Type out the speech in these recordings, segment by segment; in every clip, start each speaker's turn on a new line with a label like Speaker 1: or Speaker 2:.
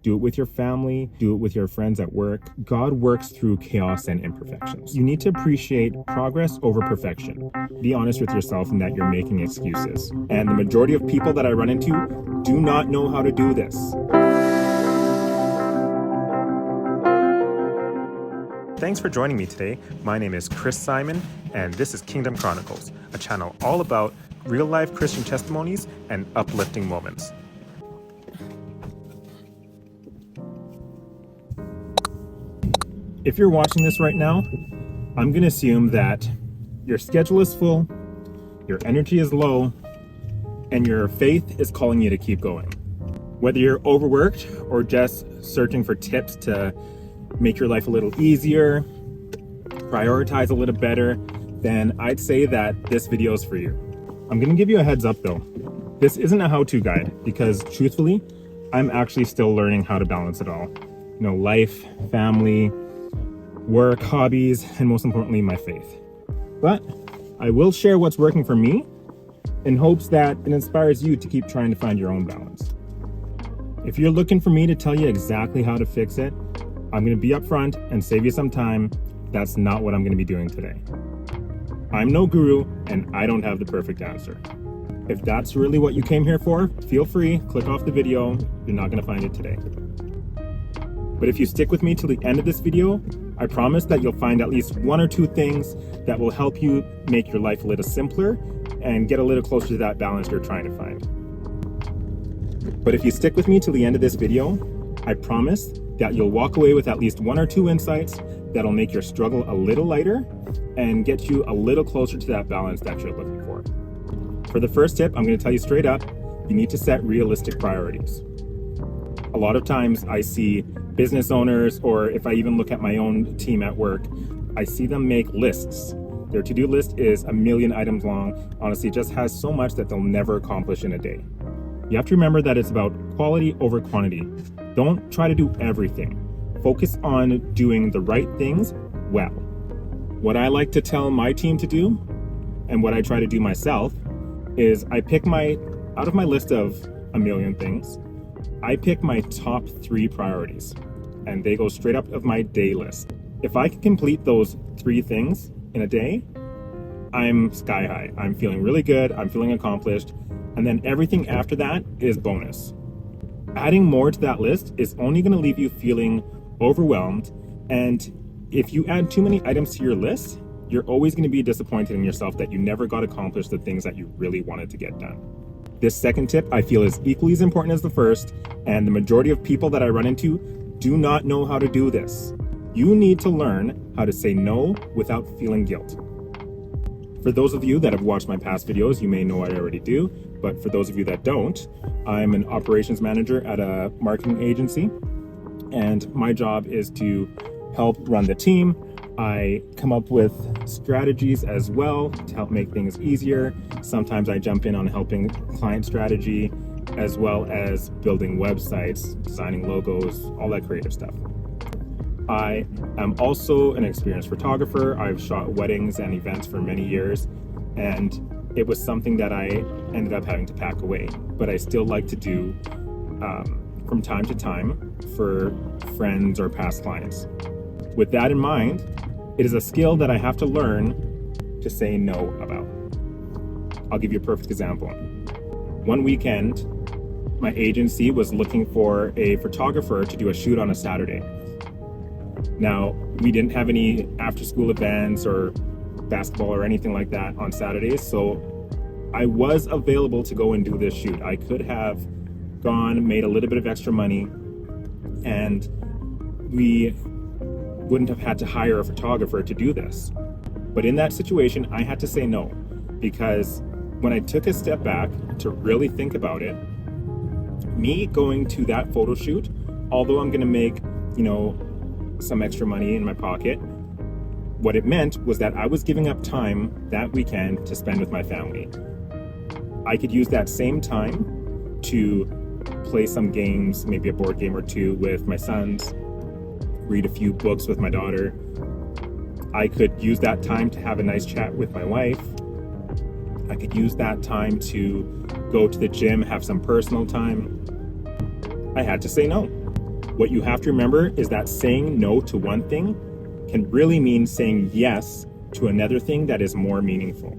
Speaker 1: do it with your family, do it with your friends at work. God works through chaos and imperfections. You need to appreciate progress over perfection. Be honest with yourself in that you're making excuses. And the majority of people that I run into do not know how to do this. Thanks for joining me today. My name is Chris Simon, and this is Kingdom Chronicles, a channel all about real-life Christian testimonies and uplifting moments. If you're watching this right now, I'm going to assume that your schedule is full, your energy is low, and your faith is calling you to keep going. Whether you're overworked or just searching for tips to make your life a little easier, prioritize a little better, then I'd say that this video is for you. I'm going to give you a heads up though. This isn't a how-to guide because truthfully, I'm actually still learning how to balance it all. You know, life, family, work, hobbies, and most importantly, my faith. But I will share what's working for me in hopes that it inspires you to keep trying to find your own balance. If you're looking for me to tell you exactly how to fix it, I'm going to be upfront and save you some time. That's not what I'm going to be doing today. I'm no guru and I don't have the perfect answer. If that's really what you came here for, feel free, click off the video. You're not going to find it today. But if you stick with me till the end of this video, I promise that you'll find at least one or two things that will help you make your life a little simpler and get a little closer to that balance you're trying to find. But if you stick with me till the end of this video, I promise that you'll walk away with at least one or two insights that'll make your struggle a little lighter and get you a little closer to that balance that you're looking for. For the first tip, I'm going to tell you straight up, you need to set realistic priorities. A lot of times I see business owners, or if I even look at my own team at work, I see them make lists. Their to-do list is 1 million items long. Honestly, it just has so much that they'll never accomplish in a day. You have to remember that it's about quality over quantity. Don't try to do everything. Focus on doing the right things well. What I like to tell my team to do, and what I try to do myself, is I pick out of my list of 1 million things, I pick my top 3 priorities, and they go straight up of my day list. If I can complete those 3 things in a day, I'm sky high. I'm feeling really good. I'm feeling accomplished. And then everything after that is bonus. Adding more to that list is only going to leave you feeling overwhelmed. And if you add too many items to your list, you're always going to be disappointed in yourself that you never got accomplished the things that you really wanted to get done. This second tip I feel is equally as important as the first, and the majority of people that I run into do not know how to do this. You need to learn how to say no without feeling guilt. For those of you that have watched my past videos, you may know I already do, but for those of you that don't, I'm an operations manager at a marketing agency, and my job is to help run the team. I come up with strategies as well to help make things easier. Sometimes I jump in on helping client strategy, as well as building websites, designing logos, all that creative stuff. I am also an experienced photographer. I've shot weddings and events for many years, and it was something that I ended up having to pack away, but I still like to do from time to time for friends or past clients. With that in mind, it is a skill that I have to learn to say no about. I'll give you a perfect example. One weekend, my agency was looking for a photographer to do a shoot on a Saturday. Now, we didn't have any after-school events or basketball or anything like that on Saturdays, so I was available to go and do this shoot. I could have gone, made a little bit of extra money, and we wouldn't have had to hire a photographer to do this. But in that situation, I had to say no, because when I took a step back to really think about it, me going to that photo shoot, although I'm gonna make, some extra money in my pocket, what it meant was that I was giving up time that weekend to spend with my family. I could use that same time to play some games, maybe a board game or two with my sons, read a few books with my daughter. I could use that time to have a nice chat with my wife. I could use that time to go to the gym, have some personal time. I had to say no. What you have to remember is that saying no to one thing can really mean saying yes to another thing that is more meaningful.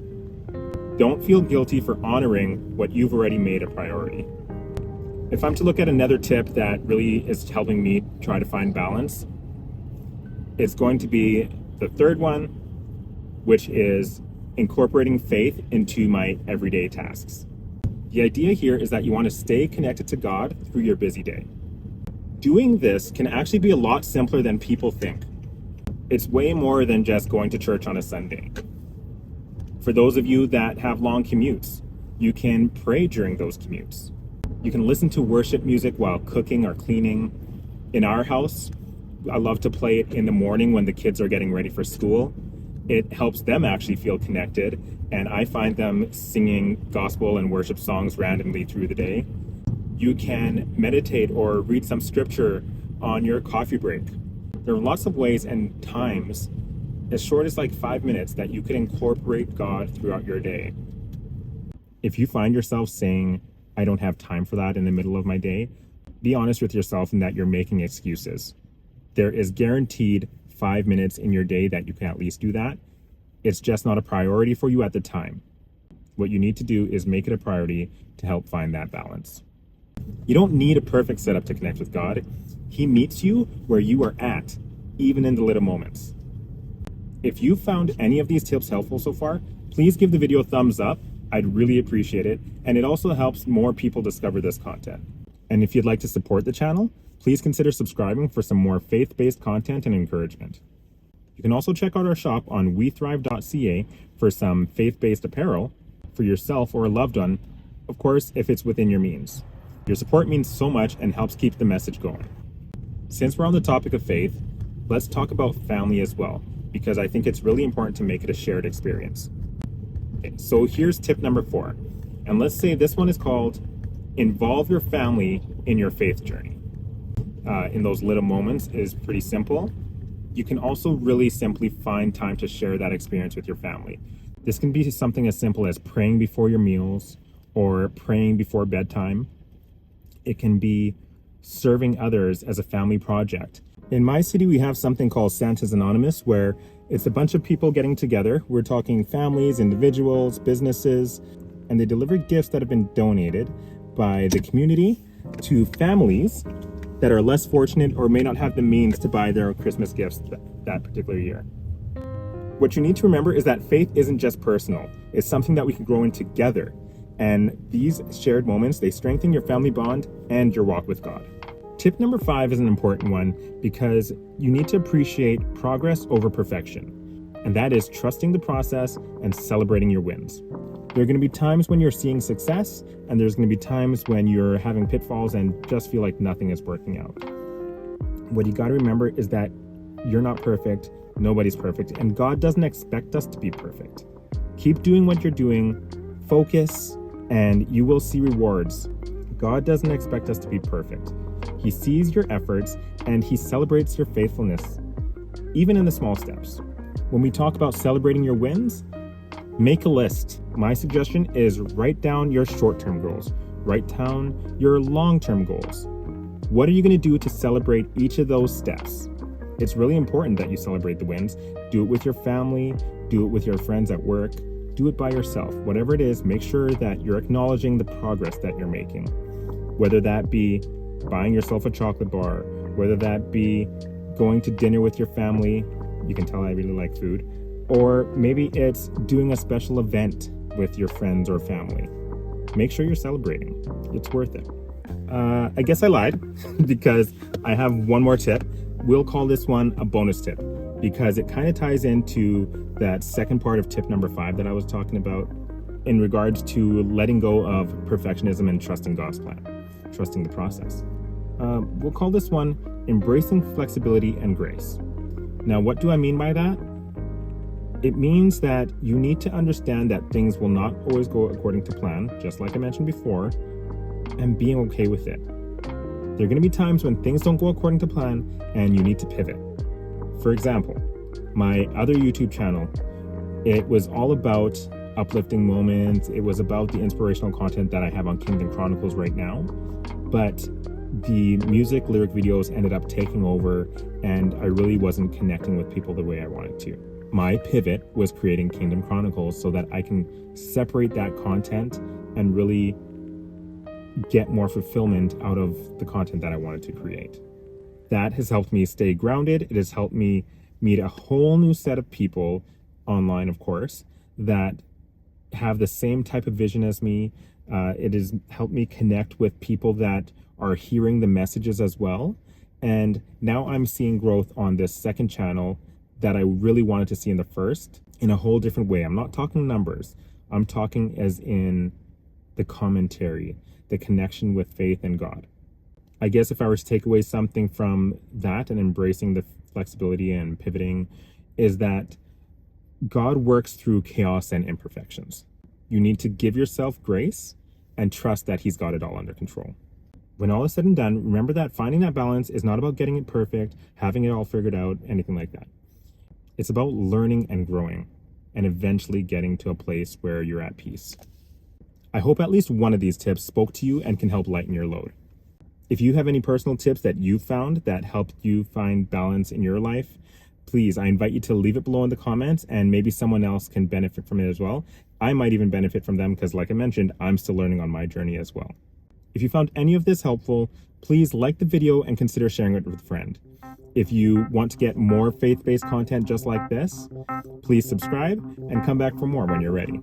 Speaker 1: Don't feel guilty for honoring what you've already made a priority. If I'm to look at another tip that really is helping me try to find balance, it's going to be the third one, which is incorporating faith into my everyday tasks. The idea here is that you want to stay connected to God through your busy day. Doing this can actually be a lot simpler than people think. It's way more than just going to church on a Sunday. For those of you that have long commutes, you can pray during those commutes. You can listen to worship music while cooking or cleaning. In our house, I love to play it in the morning when the kids are getting ready for school. It helps them actually feel connected, and I find them singing gospel and worship songs randomly through the day. You can meditate or read some scripture on your coffee break. There are lots of ways and times, as short as like 5 minutes, that you can incorporate God throughout your day. If you find yourself saying, I don't have time for that in the middle of my day, be honest with yourself in that you're making excuses. There is guaranteed 5 minutes in your day that you can at least do that. It's just not a priority for you at the time. What you need to do is make it a priority to help find that balance. You don't need a perfect setup to connect with God. He meets you where you are at, even in the little moments. If you found any of these tips helpful so far, please give the video a thumbs up. I'd really appreciate it. And it also helps more people discover this content. And if you'd like to support the channel, please consider subscribing for some more faith-based content and encouragement. You can also check out our shop on wethrive.ca for some faith-based apparel for yourself or a loved one, of course, if it's within your means. Your support means so much and helps keep the message going. Since we're on the topic of faith, let's talk about family as well, because I think it's really important to make it a shared experience. Okay, so here's tip number 4. And let's say this one is called involve your family in your faith journey. In those little moments is pretty simple. You can also really simply find time to share that experience with your family. This can be something as simple as praying before your meals or praying before bedtime. It can be serving others as a family project. In my city, we have something called Santa's Anonymous, where it's a bunch of people getting together. We're talking families, individuals, businesses, and they deliver gifts that have been donated by the community to families that are less fortunate or may not have the means to buy their Christmas gifts that particular year. What you need to remember is that faith isn't just personal. It's something that we can grow in together. And these shared moments, they strengthen your family bond and your walk with God. Tip number 5 is an important one because you need to appreciate progress over perfection. And that is trusting the process and celebrating your wins. There are going to be times when you're seeing success, and there's going to be times when you're having pitfalls and just feel like nothing is working out. What you got to remember is that you're not perfect, nobody's perfect, and God doesn't expect us to be perfect. Keep doing what you're doing, focus, and you will see rewards. God doesn't expect us to be perfect. He sees your efforts and he celebrates your faithfulness, even in the small steps. When we talk about celebrating your wins, make a list. My suggestion is write down your short-term goals. Write down your long-term goals. What are you going to do to celebrate each of those steps? It's really important that you celebrate the wins. Do it with your family. Do it with your friends at work. Do it by yourself. Whatever it is, make sure that you're acknowledging the progress that you're making. Whether that be buying yourself a chocolate bar, whether that be going to dinner with your family. You can tell I really like food. Or maybe it's doing a special event with your friends or family. Make sure you're celebrating. It's worth it. I guess I lied because I have one more tip. We'll call this one a bonus tip because it kind of ties into that second part of tip number 5 that I was talking about in regards to letting go of perfectionism and trusting God's plan, trusting the process. We'll call this one embracing flexibility and grace. Now, what do I mean by that? It means that you need to understand that things will not always go according to plan, just like I mentioned before, and being okay with it. There are going to be times when things don't go according to plan and you need to pivot. For example, my other YouTube channel, it was all about uplifting moments. It was about the inspirational content that I have on Kingdom Chronicles right now. But the music lyric videos ended up taking over, and I really wasn't connecting with people the way I wanted to. My pivot was creating Kingdom Chronicles so that I can separate that content and really get more fulfillment out of the content that I wanted to create. That has helped me stay grounded. It has helped me meet a whole new set of people online, of course, that have the same type of vision as me. It has helped me connect with people that are hearing the messages as well. And now I'm seeing growth on this second channel that I really wanted to see in the first in a whole different way. I'm not talking numbers. I'm talking as in the commentary, the connection with faith and God. I guess if I were to take away something from that and embracing the flexibility and pivoting, is that God works through chaos and imperfections. You need to give yourself grace and trust that He's got it all under control. When all is said and done, remember that finding that balance is not about getting it perfect, having it all figured out, anything like that. It's about learning and growing and eventually getting to a place where you're at peace. I hope at least one of these tips spoke to you and can help lighten your load. If you have any personal tips that you found that helped you find balance in your life, please, I invite you to leave it below in the comments, and maybe someone else can benefit from it as well. I might even benefit from them because, like I mentioned, I'm still learning on my journey as well. If you found any of this helpful, please like the video and consider sharing it with a friend. If you want to get more faith-based content just like this, please subscribe and come back for more when you're ready.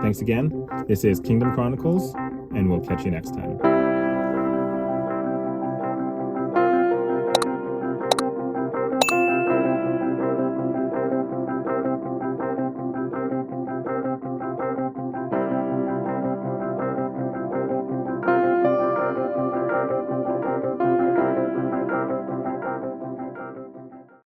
Speaker 1: Thanks again. This is Kingdom Chronicles, and we'll catch you next time.